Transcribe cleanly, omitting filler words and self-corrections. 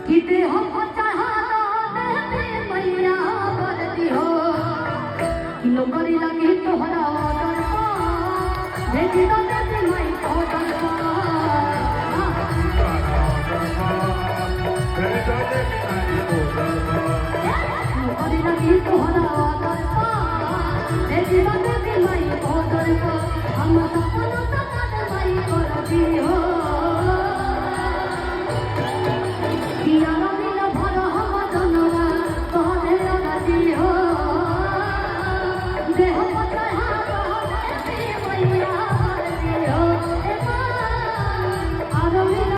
किते हो चाहा देवी मैया बरती हो किलो करी लगी तोहरा दरपा भेजी दो देवी माई को दरपा करी लगी तोहरा दरपा भेजी दो देवी माई को दरपा हम सपना सपना माई बरती हो किया